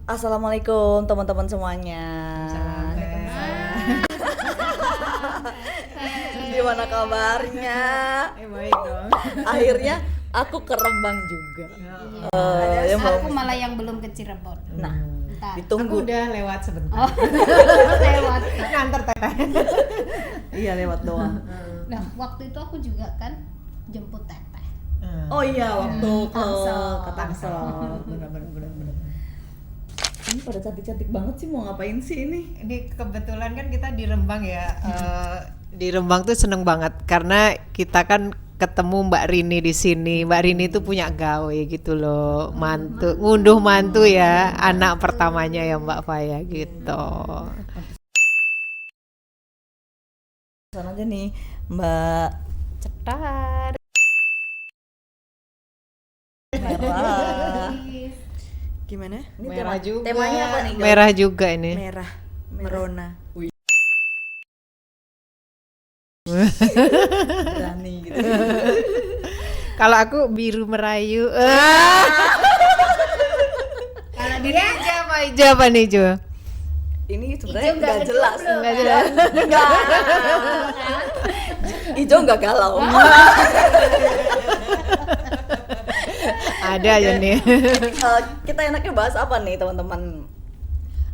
Assalamualaikum teman-teman semuanya. Gimana kabarnya? Baik dong. Akhirnya aku ke Rembang juga. Yang Aku belum- malah yang belum ke Cirebon. Nah, Bentar. ditunggu. Aku udah lewat sebentar. Oh, lewat. Nganter teteh. Iya lewat doang. Nah, waktu itu aku juga kan jemput teteh. Oh iya, waktu ke Tangsel. Tangsel. Bener. Ini pada cantik-cantik banget sih, mau ngapain sih ini? Ini kebetulan kan kita di Rembang ya. Di Rembang tuh seneng banget karena kita kan ketemu Mbak Rini di sini. Mbak Rini tuh punya gawe gitu loh, ngunduh mantu ya, anak pertamanya ya Mbak Faya gitu. Sana aja nih, Mbak Cetar. Merah. Gimana? Ini Merah juga. Temanya apa nih? Gal? Merah juga ini. Merah, merona. Berani gitu. Kalau aku biru merayu. Kalau Ini hijau apa nih Jo? Ini sebenarnya Ijo nggak nggak jelas. ngejomblo, Nggak jelas. Ijo nggak galau. Ada aja nih. Kita enaknya bahas apa nih teman-teman?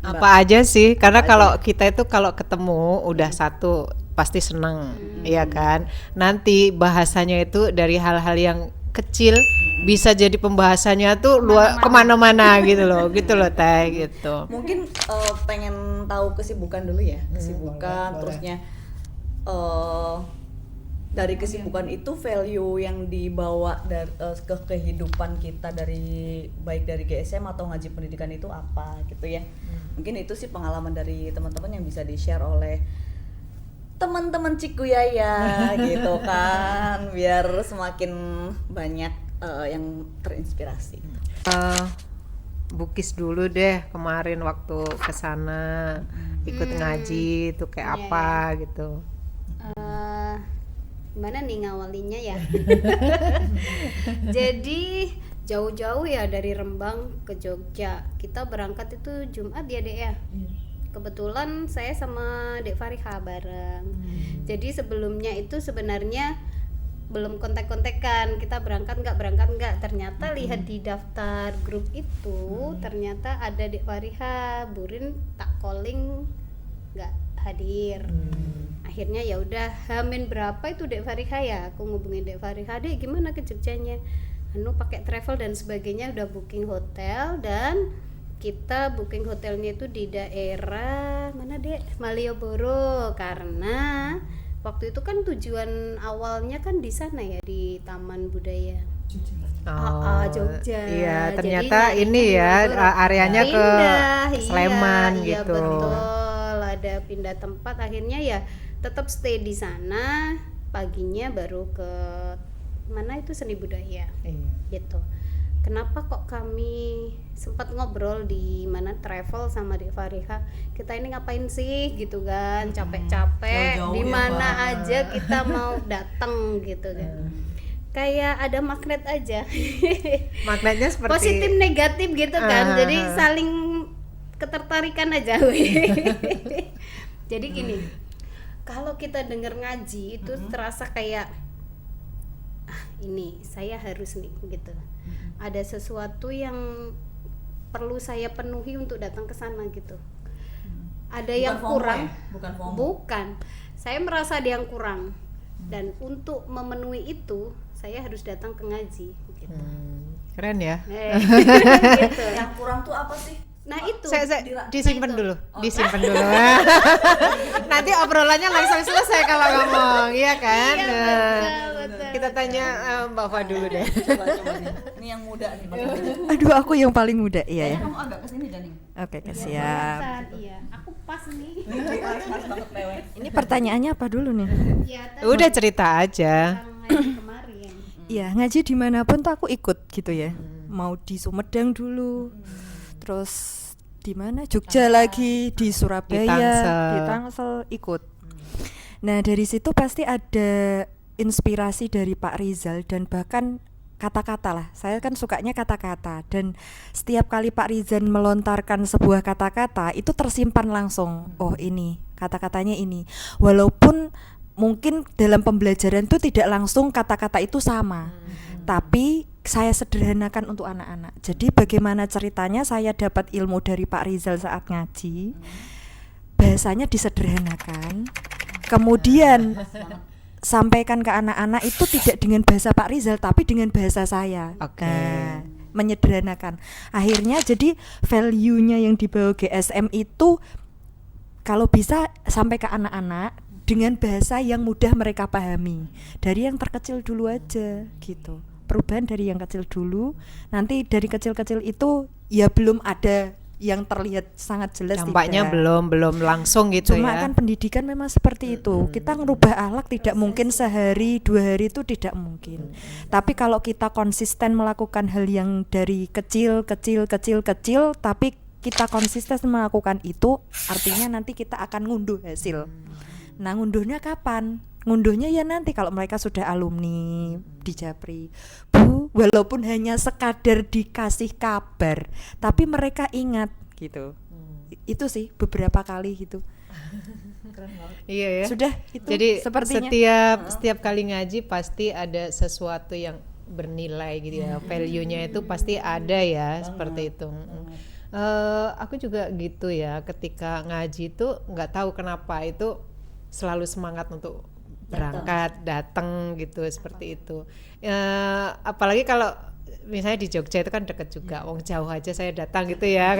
Apa aja sih? Karena kalau kita itu kalau ketemu udah satu pasti senang, ya kan? Nanti bahasanya itu dari hal-hal yang kecil bisa jadi pembahasannya tuh kemana-mana gitu loh Teh gitu. Mungkin pengen tahu kesibukan dulu ya, kesibukan, boleh. terusnya dari kesibukan itu value yang dibawa dari ke kehidupan kita dari baik dari GSM atau ngaji pendidikan itu apa gitu ya. Mungkin itu sih pengalaman dari teman-teman yang bisa di-share oleh teman-teman Ciku Yaya gitu kan, biar semakin banyak yang terinspirasi. Bukis dulu deh kemarin waktu kesana ikut ngaji tuh kayak Iya, apa gitu. Gimana nih ngawalinya ya? Jadi jauh-jauh ya dari Rembang ke Jogja. Kita berangkat itu Jumat ya Dek ya? Kebetulan saya sama Dek Fariha bareng. Jadi sebelumnya itu sebenarnya belum kontak-kontakan, kita berangkat nggak. Ternyata lihat di daftar grup itu ternyata ada Dek Fariha, Burin tak calling nggak hadir. Akhirnya ya udah Hamin berapa itu Dek Fariha ya, aku ngubungin Dek Fariha, Dek gimana ke Jogjanya, pakai travel dan sebagainya, udah booking hotel, dan kita booking hotelnya itu di daerah mana Dek, Malioboro, karena waktu itu kan tujuan awalnya kan di sana ya, di Taman Budaya Jogja. Iya, Jadi ternyata nyarinya ini di ya Malioboro. areanya ke Pindah, Sleman iya, gitu. Betul, ada pindah tempat, akhirnya ya tetap stay di sana, paginya baru ke mana itu Seni Budaya Iya. gitu. Kenapa kok kami sempat ngobrol di mana travel sama Dek Fariha, kita ini ngapain sih gitu kan, capek-capek Jauh-jauh di ya, mana Mbak. aja kita mau datang gitu kan. Kayak ada magnet aja. Magnetnya seperti Positif negatif gitu kan. Jadi saling ketertarikan aja. Jadi gini, kalau kita denger ngaji itu terasa kayak ini saya harus nih gitu. Ada sesuatu yang perlu saya penuhi untuk datang ke sana gitu. Ada yang FOMO kurang, ya? Bukan FOMO. bukan. Saya merasa ada yang kurang. Dan untuk memenuhi itu saya harus datang ke ngaji gitu. keren ya. Gitu. Yang kurang tuh apa sih? Nah itu Saya disimpan Nah, itu. dulu, disimpan dulu. Nanti obrolannya langsung selesai kalau ngomong, iya kan? Iya, betul. Kita tanya Mbak Fa dulu deh. Coba nih. Ini yang muda nih. Aduh, aku yang paling muda. Iya ya. Kamu agak kesini Daning. Oke, siap. Iya, aku pas nih. Pas banget mewek. Ini pertanyaannya apa dulu nih? Ya, Udah cerita aja. kemarin. Iya, ngaji dimanapun tuh aku ikut gitu ya. Mau di Sumedang dulu, terus di mana? Jogja lagi, di Surabaya, Tangsel. di Tangsel ikut. Nah dari situ pasti ada inspirasi dari Pak Rizal, dan bahkan kata-kata lah. Saya kan sukanya kata-kata, dan setiap kali Pak Rizan melontarkan sebuah kata-kata itu tersimpan langsung. Oh, ini kata-katanya ini. Walaupun mungkin dalam pembelajaran itu tidak langsung kata-kata itu sama, tapi saya sederhanakan untuk anak-anak. Jadi bagaimana ceritanya saya dapat ilmu dari Pak Rizal saat ngaji, bahasanya disederhanakan, kemudian sampaikan ke anak-anak itu tidak dengan bahasa Pak Rizal tapi dengan bahasa saya. Oke. Nah, menyederhanakan. Akhirnya jadi value-nya yang dibawa GSM itu kalau bisa sampai ke anak-anak dengan bahasa yang mudah mereka pahami. Dari yang terkecil dulu aja gitu. Perubahan dari yang kecil dulu. Nanti dari kecil-kecil itu ya belum ada yang terlihat sangat jelas, Dampaknya tidak. belum langsung gitu Cuma ya. kan pendidikan memang seperti itu. Kita ngerubah akhlak tidak mungkin sehari 2 hari, itu tidak mungkin. Tapi kalau kita konsisten melakukan hal yang dari kecil, tapi kita konsisten melakukan itu, artinya nanti kita akan ngunduh hasil. Nah, ngunduhnya kapan? Ngunduhnya ya nanti kalau mereka sudah alumni di Japri. Bu, walaupun hanya sekadar dikasih kabar, tapi mereka ingat gitu. Itu sih beberapa kali gitu. Iya ya. Sudah itu Jadi sepertinya. setiap kali ngaji pasti ada sesuatu yang bernilai gitu ya. Value-nya itu pasti ada ya, seperti itu. Aku juga gitu ya, ketika ngaji itu nggak tahu kenapa itu selalu semangat untuk berangkat, datang gitu, seperti itu. Apalagi kalau misalnya di Jogja itu kan deket juga, wong jauh aja saya datang gitu ya.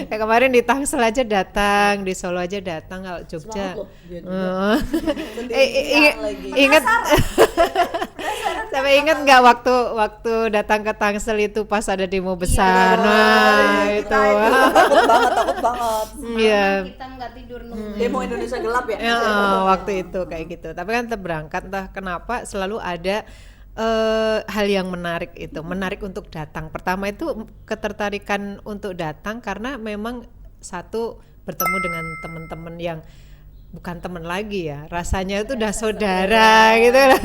Kayak kemarin di Tangsel aja datang, di Solo aja datang. Kalau Jogja, ingat sampai ingat nggak waktu datang ke Tangsel itu pas ada demo besar, nah itu, takut banget. iya. Kita nggak tidur nunggu. Demo Indonesia gelap ya. Ya, waktu itu kayak gitu. Tapi kan tetap berangkat, entah kenapa selalu ada hal yang menarik itu, menarik untuk datang. Pertama itu ketertarikan untuk datang karena memang satu bertemu dengan teman-teman yang bukan teman lagi ya, rasanya itu udah saudara gitu lah.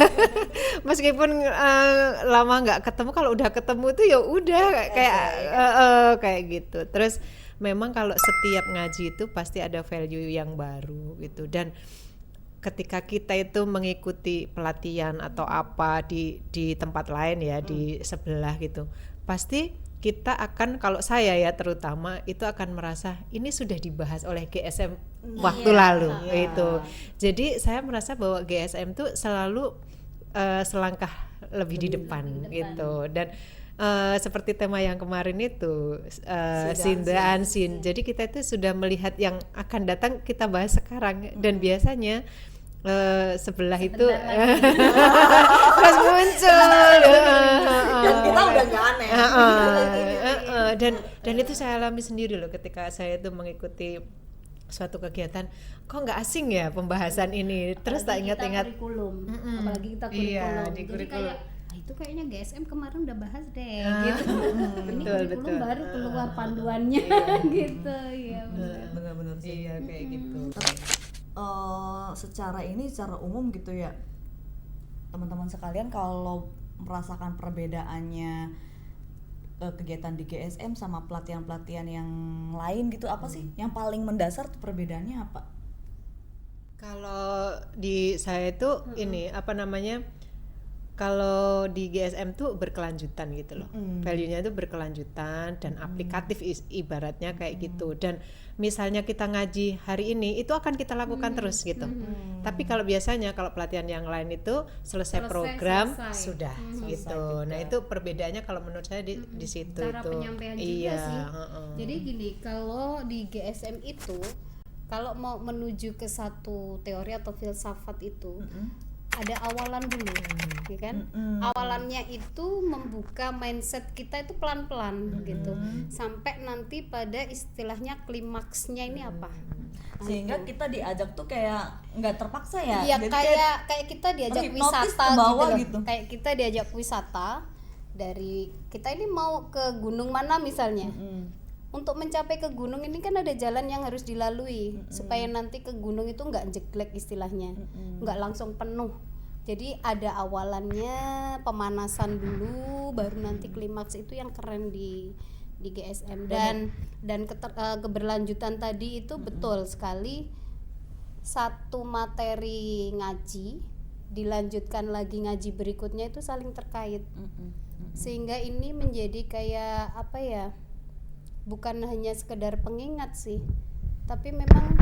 Meskipun lama nggak ketemu, kalau udah ketemu tuh ya udah kayak gitu. Terus memang kalau setiap ngaji itu pasti ada value yang baru gitu, dan ketika kita itu mengikuti pelatihan atau apa di tempat lain ya, di sebelah gitu, pasti kita akan, kalau saya ya terutama, itu akan merasa ini sudah dibahas oleh GSM waktu lalu itu. Jadi saya merasa bahwa GSM tuh selalu selangkah lebih di depan gitu. Dan seperti tema yang kemarin itu, Sindaan Sin. Jadi kita itu sudah melihat yang akan datang, kita bahas sekarang. Dan biasanya sebelah itu terus muncul Dan kita udah nggak aneh. Dan itu saya alami sendiri loh, ketika saya itu mengikuti suatu kegiatan, kok nggak asing ya pembahasan ini, terus tak ingat-ingat Kurikulum. Apalagi kita kurikulum. Iya, di Jadi kurikulum. kayak itu kayaknya GSM kemarin udah bahas deh gitu. Ini betul, kurikulum betul. baru keluar panduannya gitu ya. Benar-benar sih. iya kayak gitu. Secara umum gitu ya, teman-teman sekalian, kalau merasakan perbedaannya kegiatan di GSM sama pelatihan-pelatihan yang lain gitu, apa sih yang paling mendasar tuh perbedaannya apa? Kalau di saya itu ini apa namanya, kalau di GSM tuh berkelanjutan gitu loh, value-nya itu berkelanjutan dan aplikatif, ibaratnya kayak gitu. Dan misalnya kita ngaji hari ini, itu akan kita lakukan terus gitu. Tapi kalau biasanya kalau pelatihan yang lain itu selesai program selesai. sudah gitu. Nah itu perbedaannya kalau menurut saya di situ. Cara itu penyampaian juga iya, sih. Jadi gini, kalau di GSM itu kalau mau menuju ke satu teori atau filsafat itu ada awalan dulu, ya kan? Awalannya itu membuka mindset kita itu pelan-pelan gitu, sampai nanti pada istilahnya klimaksnya ini apa? Sehingga kita diajak tuh kayak nggak terpaksa ya. Iya, Jadi kayak kita diajak terhipnotis wisata ke bawah gitu, gitu. loh. Kayak kita diajak wisata dari kita ini mau ke gunung mana misalnya. Untuk mencapai ke gunung ini kan ada jalan yang harus dilalui supaya nanti ke gunung itu nggak jeglek istilahnya, nggak langsung penuh. Jadi ada awalannya, pemanasan dulu, baru nanti klimaks itu yang keren di GSM. Dan keberlanjutan tadi itu betul sekali, satu materi ngaji dilanjutkan lagi ngaji berikutnya itu saling terkait, sehingga ini menjadi kayak apa ya, bukan hanya sekedar pengingat sih, tapi memang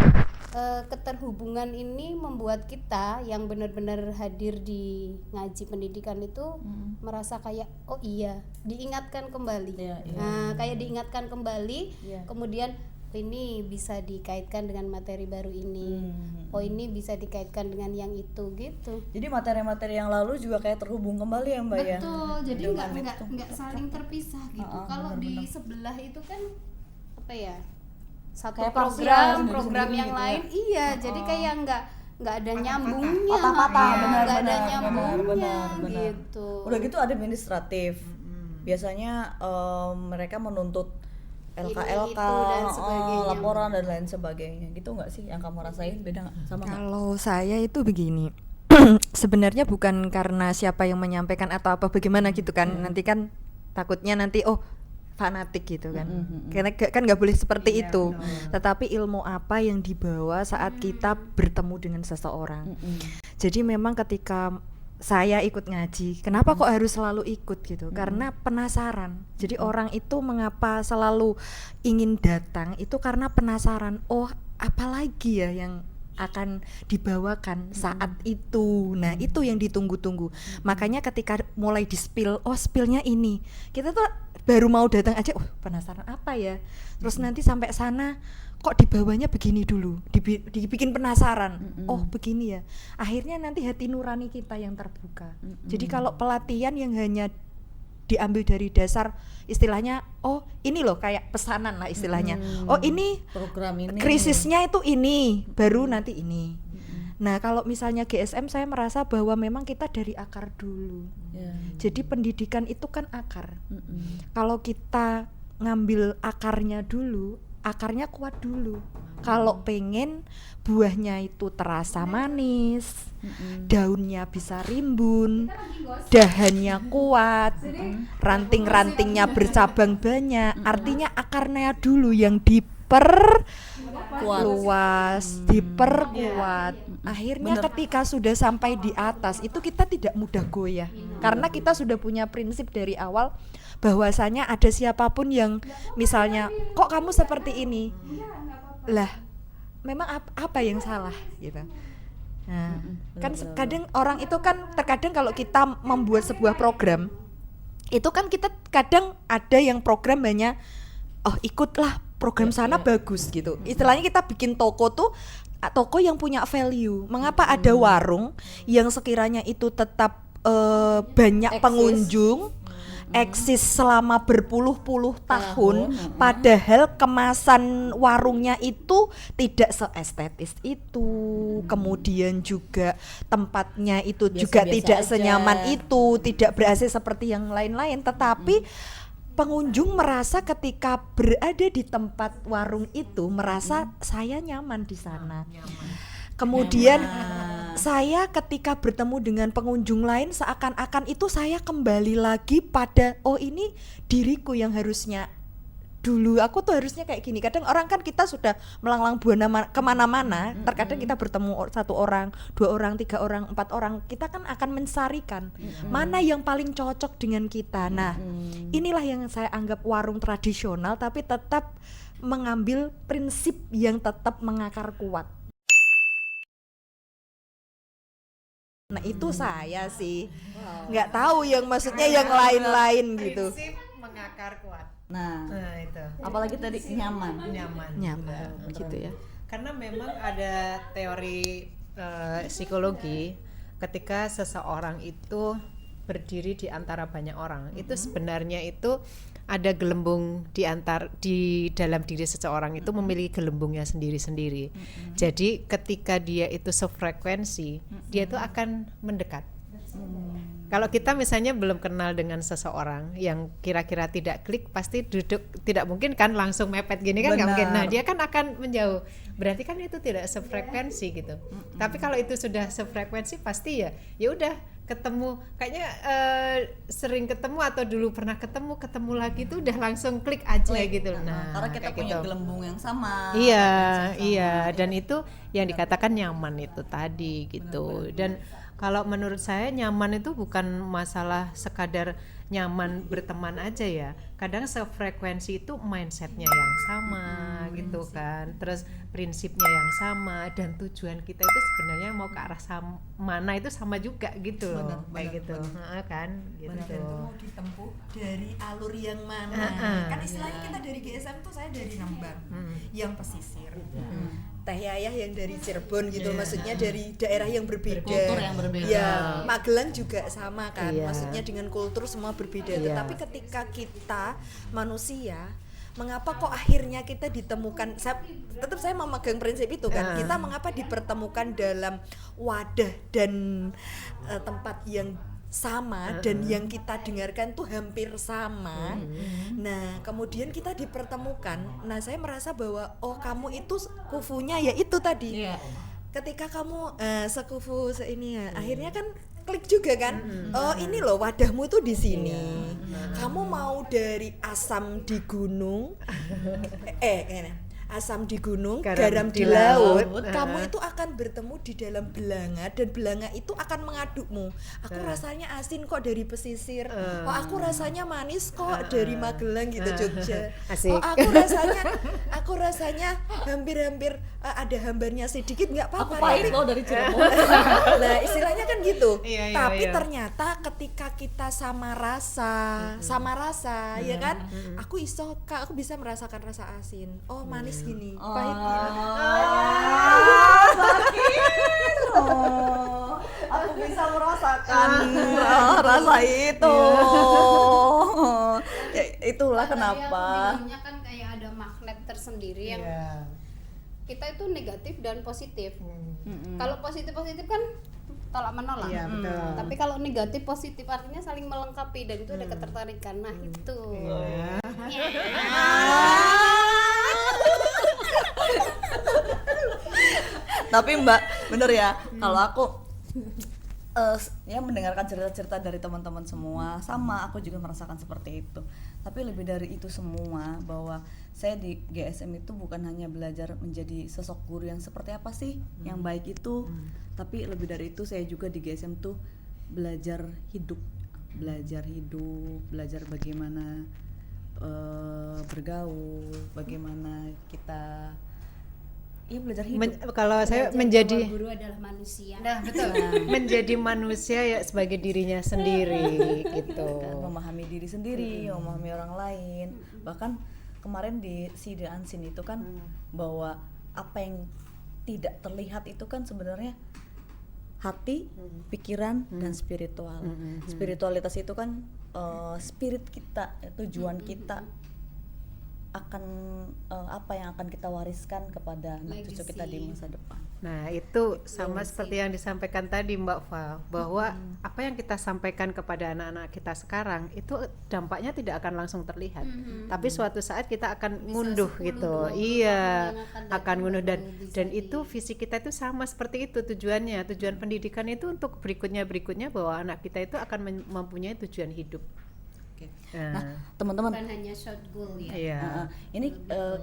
keterhubungan ini membuat kita yang benar-benar hadir di ngaji pendidikan itu merasa kayak oh iya, diingatkan kembali. Nah, kayak diingatkan kembali, kemudian ini bisa dikaitkan dengan materi baru ini. Oh, ini bisa dikaitkan dengan yang itu gitu. Jadi materi-materi yang lalu juga kayak terhubung kembali ya Mbak ya. Betul. Jadi nggak saling terpisah gitu. Kalau di sebelah itu kan apa ya? Satu Kayak parsial program yang gitu lain. ya? Iya, jadi kayak nggak ada nyambungnya. Patah-patah, Nggak ada benar, nyambungnya benar. gitu. Udah gitu administratif. Biasanya mereka menuntut LK, itu dan sebagainya. laporan dan lain sebagainya. Gitu nggak sih yang kamu rasain? Beda nggak sama nggak? Kalau saya itu begini, sebenarnya bukan karena siapa yang menyampaikan atau apa bagaimana gitu kan. Nanti kan takutnya nanti fanatik gitu kan. Karena kan nggak boleh seperti itu. Tetapi ilmu apa yang dibawa saat kita bertemu dengan seseorang. Jadi memang ketika saya ikut ngaji, kenapa kok harus selalu ikut gitu? Karena penasaran. Jadi orang itu mengapa selalu ingin datang itu karena penasaran. Oh, apalagi ya yang akan dibawakan saat itu. Nah, itu yang ditunggu-tunggu. Makanya ketika mulai di-spill, spillnya ini. Kita tuh baru mau datang aja, penasaran apa ya? Terus nanti sampai sana kok dibawanya begini dulu, dibikin penasaran. Oh, begini ya. Akhirnya nanti hati nurani kita yang terbuka. Jadi kalau pelatihan yang hanya diambil dari dasar istilahnya, ini loh kayak pesanan lah istilahnya. Ini Program ini. krisisnya itu ini, baru nanti ini. Nah, kalau misalnya GSM saya merasa bahwa memang kita dari akar dulu. Jadi pendidikan itu kan akar. Kalau kita ngambil akarnya dulu, akarnya kuat dulu. Kalau pengen buahnya itu terasa manis, daunnya bisa rimbun, dahannya kuat, ranting-rantingnya bercabang banyak, artinya akarnya dulu yang luas, diperkuat. Akhirnya ketika sudah sampai di atas itu kita tidak mudah goyah, karena kita sudah punya prinsip dari awal bahwasanya ada siapapun yang misalnya kok kamu seperti ini, lah memang apa yang salah gitu. Nah, kan kadang orang itu kan terkadang kalau kita membuat sebuah program itu kan kita kadang ada yang program banyak, ikutlah program sana bagus gitu. Istilahnya kita bikin toko tuh, toko yang punya value. Mengapa ada warung yang sekiranya itu tetap banyak pengunjung, eksis selama berpuluh-puluh tahun, padahal kemasan warungnya itu tidak seestetis itu, kemudian juga tempatnya itu juga tidak senyaman itu, tidak ber-AC seperti yang lain-lain, tetapi pengunjung merasa ketika berada di tempat warung itu merasa saya nyaman di sana. Kemudian saya ketika bertemu dengan pengunjung lain seakan-akan itu saya kembali lagi pada ini diriku yang harusnya dulu aku tuh harusnya kayak gini. Kadang orang kan kita sudah melanglang buana kemana-mana, terkadang kita bertemu 1 orang, 2 orang, 3 orang, 4 orang, kita kan akan mencarikan mana yang paling cocok dengan kita. Nah, inilah yang saya anggap warung tradisional tapi tetap mengambil prinsip yang tetap mengakar kuat. Nah, itu saya sih nggak tahu yang maksudnya yang lain-lain gitu. Prinsip mengakar kuat. Nah, itu. apalagi tadi nyaman. Gitu ya. Karena memang ada teori psikologi ketika seseorang itu berdiri di antara banyak orang, itu sebenarnya itu ada gelembung di dalam diri seseorang itu memiliki gelembungnya sendiri-sendiri. Jadi ketika dia itu sefrekuensi, dia itu akan mendekat. Kalau kita misalnya belum kenal dengan seseorang yang kira-kira tidak klik, pasti duduk, tidak mungkin kan langsung mepet gini kan, nggak mungkin. Nah dia kan akan menjauh, berarti kan itu tidak sefrekuensi gitu. Tapi kalau itu sudah sefrekuensi pasti ya udah ketemu, kayaknya sering ketemu atau dulu pernah ketemu lagi tuh udah langsung klik aja gitu. Nah karena kita kayak punya gitu. gelembung yang sama. Iya, dan itu yang dikatakan nyaman itu tadi gitu. Dan kalau menurut saya nyaman itu bukan masalah sekadar nyaman berteman aja ya. Kadang sefrekuensi itu mindsetnya yang sama gitu kan. Terus prinsipnya yang sama dan tujuan kita itu sebenarnya mau ke arah mana itu sama juga gitu loh. Kayak gitu. Kan gitu. Dan itu mau ditempuh dari alur yang mana? Kan istilahnya kita dari GSM tuh saya dari Nembang, yang pesisir. Teh Yayah yang dari Cirebon gitu, maksudnya dari daerah yang berbeda. Kultur yang berbeda. Ya, Magelang juga sama kan, Iya. maksudnya dengan kultur semua berbeda. Iya. Tetapi ketika kita manusia, mengapa kok akhirnya kita ditemukan? Tetap saya memegang prinsip itu kan. Kita mengapa dipertemukan dalam wadah dan tempat yang sama dan yang kita dengarkan tuh hampir sama. Nah, kemudian kita dipertemukan. Nah, saya merasa bahwa oh kamu itu kufunya ya itu tadi. Iya. Ketika kamu sekufu ini ya, akhirnya kan klik juga kan. Oh, ini loh wadahmu tuh di sini. Kamu mau dari asam di gunung asam di gunung, garam di laut, kamu itu akan bertemu di dalam belanga dan belanga itu akan mengadukmu. Aku rasanya asin kok dari pesisir. Oh, aku rasanya manis kok dari Magelang gitu, Jogja. Asik. Oh, aku rasanya hampir-hampir ada hambarnya sedikit, nggak Aku apa-apa. pahit loh dari Cirebon. Nah, istilahnya kan gitu. Iya, Tapi iya. ternyata ketika kita sama rasa, ya kan? Aku bisa merasakan rasa asin. Oh, manis gini, pahit gini. Aku bisa merasakan rasa itu. Ya, itulah Tadi aku kenapa. bilangnya kan kayak ada magnet tersendiri yang kita itu negatif dan positif. Kalau positif kan tolak menolak. Iya, betul. Tapi kalau negatif positif artinya saling melengkapi dan itu ada ketertarikan. Nah, itu. Tapi Mbak, bener ya, kalau aku ya mendengarkan cerita-cerita dari teman-teman semua, sama aku juga merasakan seperti itu. Tapi lebih dari itu semua, bahwa saya di GSM itu bukan hanya belajar menjadi sosok guru yang seperti apa sih yang baik itu, tapi lebih dari itu saya juga di GSM tuh belajar hidup, belajar bagaimana bergaul, bagaimana kita belajar hidup. Kalau saya Belajar menjadi bahwa guru adalah manusia. Nah, betul. Menjadi manusia ya sebagai dirinya sendiri gitu. Dan memahami diri sendiri, memahami orang lain. Bahkan kemarin di See the Unseen itu kan bahwa apa yang tidak terlihat itu kan sebenarnya hati, pikiran, dan spiritual. Spiritualitas itu kan spirit kita, tujuan kita akan apa yang akan kita wariskan kepada anak cucu kita di masa depan. Nah itu sama seperti yang disampaikan tadi Mbak Val, bahwa apa yang kita sampaikan kepada anak-anak kita sekarang itu dampaknya tidak akan langsung terlihat, tapi suatu saat kita akan ngunduh 10, gitu. 20 Iya, tahun yang akan akan ngunduh datang dan bisa itu visi kita itu sama seperti itu tujuannya. Tujuan pendidikan itu untuk berikutnya bahwa anak kita itu akan mempunyai tujuan hidup. Nah, teman-teman, Bukan hanya short goal ya. Iya. ini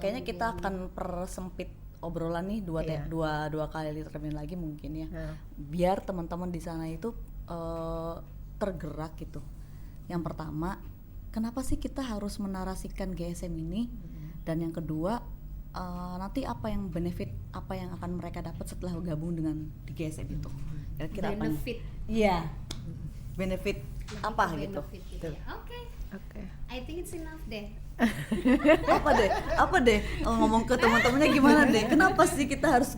kayaknya kita akan persempit obrolan nih dua kali termin lagi mungkin ya, biar teman-teman di sana itu tergerak gitu. Yang pertama, kenapa sih kita harus menarasikan GSM ini, dan yang kedua nanti apa yang benefit, apa yang akan mereka dapat setelah gabung dengan di GSM itu. Kira-kira apa nih? Benefit. Iya, benefit apa gitu. Benefit gitu ya. Oke. I think it's enough deh. apa deh ngomong ke teman-temannya gimana deh, kenapa sih kita harus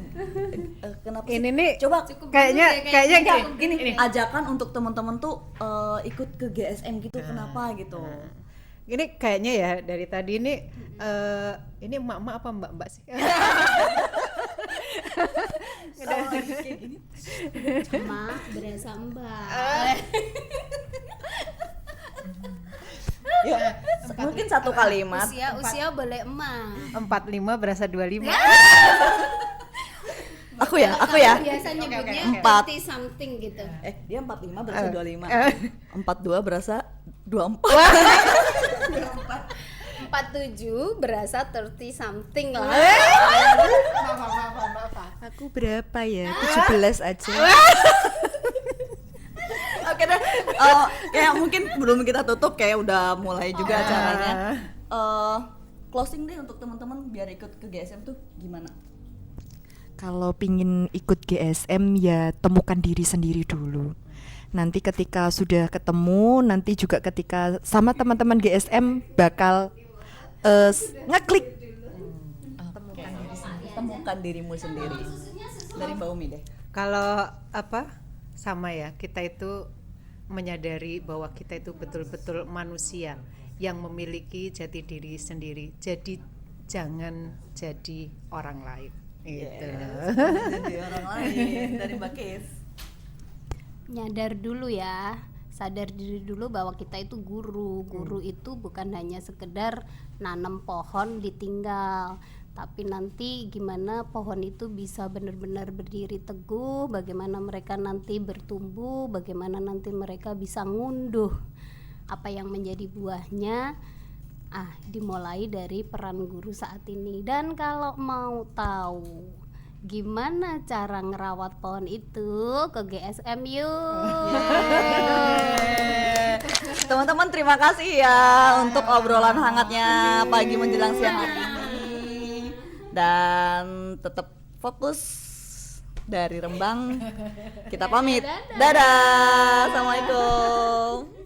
kenapa sih? Ini nih Coba Cukup kayaknya dulu deh, gini ajakan untuk teman-teman tuh ikut ke GSM gitu, kenapa gitu. Ini kayaknya ya dari tadi ini emak-emak apa mbak-mbak sih? Kalau lagi kayak gini. Ma, berasa mbak. Yuk, mungkin satu kalimat. Usia boleh emak. 45 berasa 25. Aku ya. Biasa nyebutnya Empat. 30 something gitu. Dia 45 berasa 25. 42 berasa 24. 47 berasa 30 something lah. Aku berapa ya? 17 aja. Oke deh. Kayak mungkin belum kita tutup, kayak udah mulai juga acaranya. Closing deh untuk teman-teman biar ikut ke GSM tuh gimana? Kalau pingin ikut GSM ya temukan diri sendiri dulu. Nanti ketika sudah ketemu, nanti juga ketika sama teman-teman GSM bakal ngeklik. Temukan dirimu sendiri. Dari Mbak Umi deh. Kalau sama ya, kita itu menyadari bahwa kita itu betul-betul manusia yang memiliki jati diri sendiri. Jadi jangan jadi orang lain. Gitu. Jadi orang lain. Dari Mbak Kis. Nyadar dulu ya, sadar diri dulu bahwa kita itu guru. Guru itu bukan hanya sekedar nanam pohon ditinggal, tapi nanti gimana pohon itu bisa benar-benar berdiri teguh, bagaimana mereka nanti bertumbuh, bagaimana nanti mereka bisa ngunduh apa yang menjadi buahnya. Dimulai dari peran guru saat ini. Dan kalau mau tahu gimana cara ngerawat pohon itu, ke GSM yuk. Teman-teman terima kasih ya untuk obrolan hangatnya pagi menjelang siang hari ini. Dan tetap fokus dari Rembang. Kita pamit. Dadah. Assalamualaikum.